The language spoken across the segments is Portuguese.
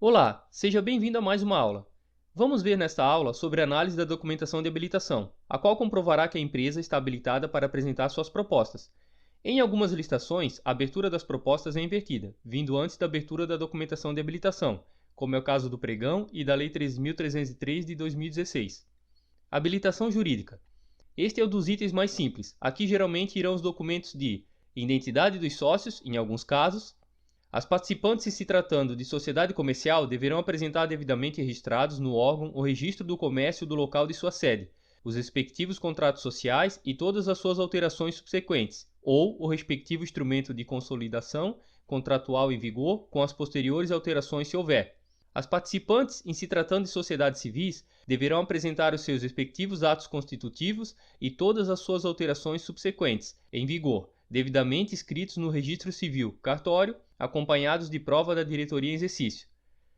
Olá, seja bem-vindo a mais uma aula. Vamos ver nesta aula sobre a análise da documentação de habilitação, a qual comprovará que a empresa está habilitada para apresentar suas propostas. Em algumas licitações, a abertura das propostas é invertida, vindo antes da abertura da documentação de habilitação, como é o caso do pregão e da Lei 13.303 de 2016. Habilitação jurídica. Este é um dos itens mais simples. Aqui geralmente irão os documentos de identidade dos sócios, em alguns casos. As participantes, se tratando de sociedade comercial, deverão apresentar devidamente registrados no órgão o registro do comércio do local de sua sede, os respectivos contratos sociais e todas as suas alterações subsequentes, ou o respectivo instrumento de consolidação contratual em vigor, com as posteriores alterações se houver. As participantes, em se tratando de sociedades civis, deverão apresentar os seus respectivos atos constitutivos e todas as suas alterações subsequentes, em vigor, devidamente inscritos no registro civil, cartório, acompanhados de prova da diretoria em exercício.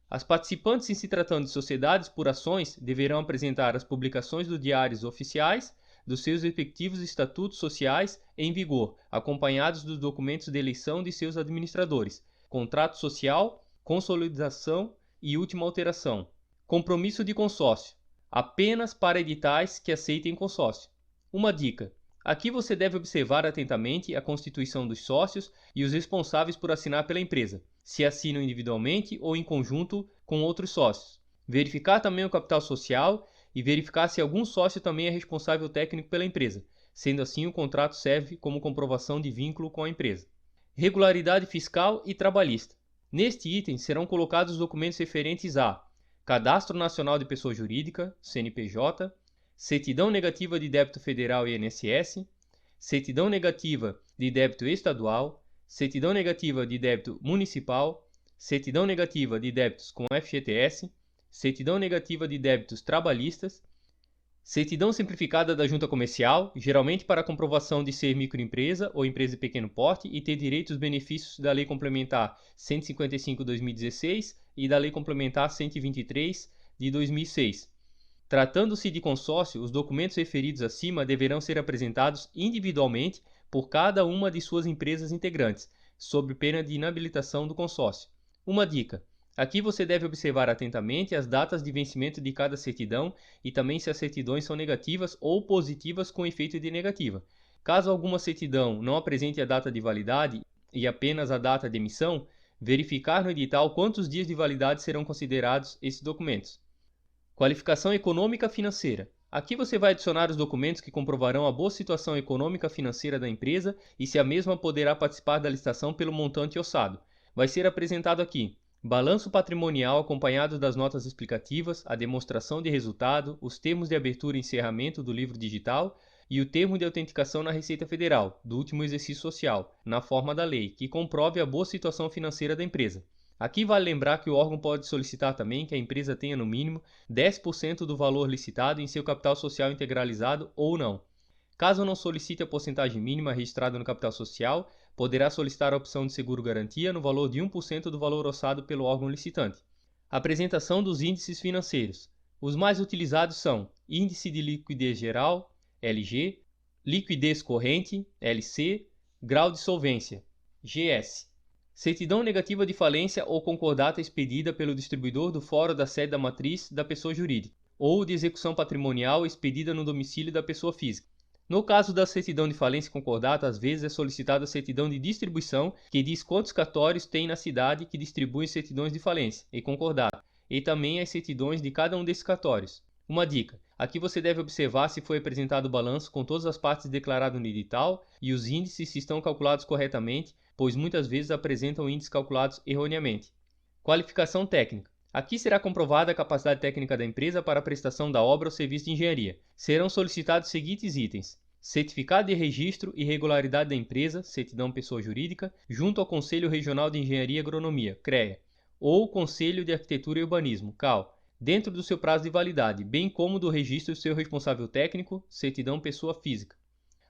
As participantes, em se tratando de sociedades por ações, deverão apresentar as publicações dos diários oficiais dos seus respectivos estatutos sociais em vigor, acompanhados dos documentos de eleição de seus administradores, contrato social, consolidação e última alteração. Compromisso de consórcio. Apenas para editais que aceitem consórcio. Uma dica. Aqui você deve observar atentamente a constituição dos sócios e os responsáveis por assinar pela empresa, se assinam individualmente ou em conjunto com outros sócios. Verificar também o capital social e verificar se algum sócio também é responsável técnico pela empresa. Sendo assim, o contrato serve como comprovação de vínculo com a empresa. Regularidade fiscal e trabalhista. Neste item serão colocados os documentos referentes a Cadastro Nacional de Pessoa Jurídica, CNPJ, certidão negativa de débito federal e INSS, certidão negativa de débito estadual, certidão negativa de débito municipal, certidão negativa de débitos com FGTS, certidão negativa de débitos trabalhistas, certidão simplificada da junta comercial, geralmente para comprovação de ser microempresa ou empresa de pequeno porte e ter direito aos benefícios da Lei Complementar 155/2016 e da Lei Complementar 123 de 2006. Tratando-se de consórcio, os documentos referidos acima deverão ser apresentados individualmente por cada uma de suas empresas integrantes, sob pena de inabilitação do consórcio. Uma dica. Aqui você deve observar atentamente as datas de vencimento de cada certidão e também se as certidões são negativas ou positivas com efeito de negativa. Caso alguma certidão não apresente a data de validade e apenas a data de emissão, verificar no edital quantos dias de validade serão considerados esses documentos. Qualificação econômica financeira. Aqui você vai adicionar os documentos que comprovarão a boa situação econômica financeira da empresa e se a mesma poderá participar da licitação pelo montante orçado. Vai ser apresentado aqui balanço patrimonial acompanhado das notas explicativas, a demonstração de resultado, os termos de abertura e encerramento do livro digital e o termo de autenticação na Receita Federal, do último exercício social, na forma da lei, que comprove a boa situação financeira da empresa. Aqui vale lembrar que o órgão pode solicitar também que a empresa tenha no mínimo 10% do valor licitado em seu capital social integralizado ou não. Caso não solicite a porcentagem mínima registrada no capital social, poderá solicitar a opção de seguro-garantia no valor de 1% do valor orçado pelo órgão licitante. Apresentação dos índices financeiros. Os mais utilizados são Índice de Liquidez Geral, LG, Liquidez Corrente, LC, Grau de Solvência, GS. Certidão negativa de falência ou concordata expedida pelo distribuidor do fórum da sede da matriz da pessoa jurídica, ou de execução patrimonial expedida no domicílio da pessoa física. No caso da certidão de falência concordata, às vezes é solicitada a certidão de distribuição, que diz quantos cartórios tem na cidade que distribuem certidões de falência e concordata, e também as certidões de cada um desses cartórios. Uma dica. Aqui você deve observar se foi apresentado o balanço com todas as partes declaradas no edital e os índices se estão calculados corretamente, pois muitas vezes apresentam índices calculados erroneamente. Qualificação técnica. Aqui será comprovada a capacidade técnica da empresa para a prestação da obra ou serviço de engenharia. Serão solicitados os seguintes itens: certificado de registro e regularidade da empresa, certidão pessoa jurídica, junto ao Conselho Regional de Engenharia e Agronomia, CREA, ou Conselho de Arquitetura e Urbanismo, CAU, dentro do seu prazo de validade, bem como do registro do seu responsável técnico, certidão pessoa física.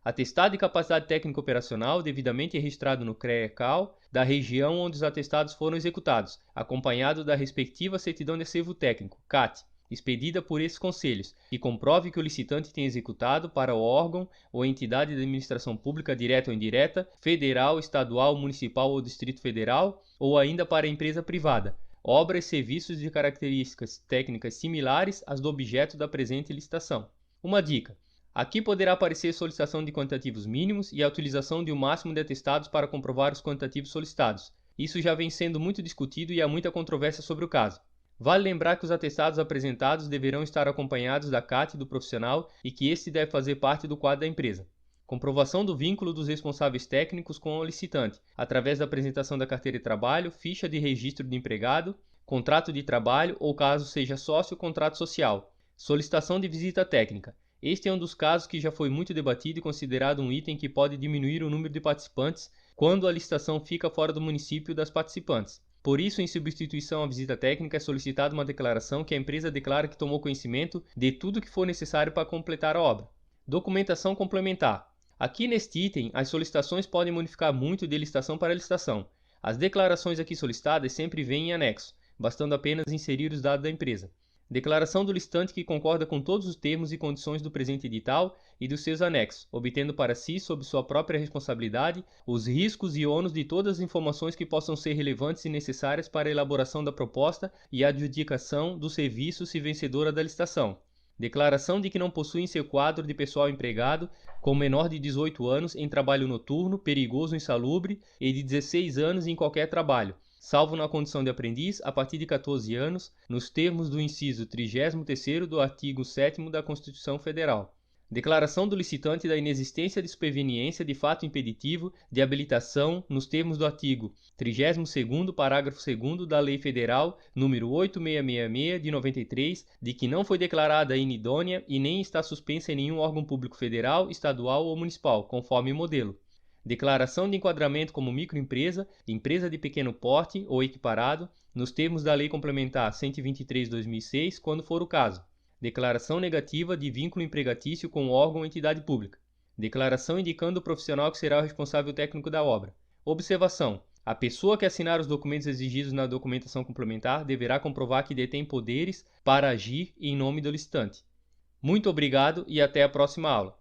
Atestado de capacidade técnica operacional devidamente registrado no CREA-CAU da região onde os atestados foram executados, acompanhado da respectiva certidão de acervo técnico, CAT, expedida por esses conselhos, que comprove que o licitante tem executado para o órgão ou entidade de administração pública direta ou indireta, federal, estadual, municipal ou Distrito Federal, ou ainda para a empresa privada, obras e serviços de características técnicas similares às do objeto da presente licitação. Uma dica: aqui poderá aparecer solicitação de quantitativos mínimos e a utilização de um máximo de atestados para comprovar os quantitativos solicitados. Isso já vem sendo muito discutido e há muita controvérsia sobre o caso. Vale lembrar que os atestados apresentados deverão estar acompanhados da CAT do profissional e que este deve fazer parte do quadro da empresa. Comprovação do vínculo dos responsáveis técnicos com o licitante, através da apresentação da carteira de trabalho, ficha de registro de empregado, contrato de trabalho ou, caso seja sócio, contrato social. Solicitação de visita técnica. Este é um dos casos que já foi muito debatido e considerado um item que pode diminuir o número de participantes quando a licitação fica fora do município das participantes. Por isso, em substituição à visita técnica, é solicitada uma declaração que a empresa declara que tomou conhecimento de tudo que for necessário para completar a obra. Documentação complementar. Aqui neste item, as solicitações podem modificar muito de licitação para licitação. As declarações aqui solicitadas sempre vêm em anexo, bastando apenas inserir os dados da empresa. Declaração do licitante que concorda com todos os termos e condições do presente edital e dos seus anexos, obtendo para si, sob sua própria responsabilidade, os riscos e ônus de todas as informações que possam ser relevantes e necessárias para a elaboração da proposta e adjudicação do serviço se vencedora da licitação. Declaração de que não possui em seu quadro de pessoal empregado com menor de 18 anos em trabalho noturno, perigoso ou insalubre e de 16 anos em qualquer trabalho, salvo na condição de aprendiz a partir de 14 anos, nos termos do inciso 33º do artigo 7º da Constituição Federal. Declaração do licitante da inexistência de superveniência de fato impeditivo de habilitação nos termos do artigo 32º, parágrafo 2º da Lei Federal nº 8666 de 93, de que não foi declarada inidônea e nem está suspensa em nenhum órgão público federal, estadual ou municipal, conforme modelo. Declaração de enquadramento como microempresa, empresa de pequeno porte ou equiparado, nos termos da Lei Complementar 123/2006, quando for o caso. Declaração negativa de vínculo empregatício com o órgão ou entidade pública. Declaração indicando o profissional que será o responsável técnico da obra. Observação: a pessoa que assinar os documentos exigidos na documentação complementar deverá comprovar que detém poderes para agir em nome do licitante. Muito obrigado e até a próxima aula.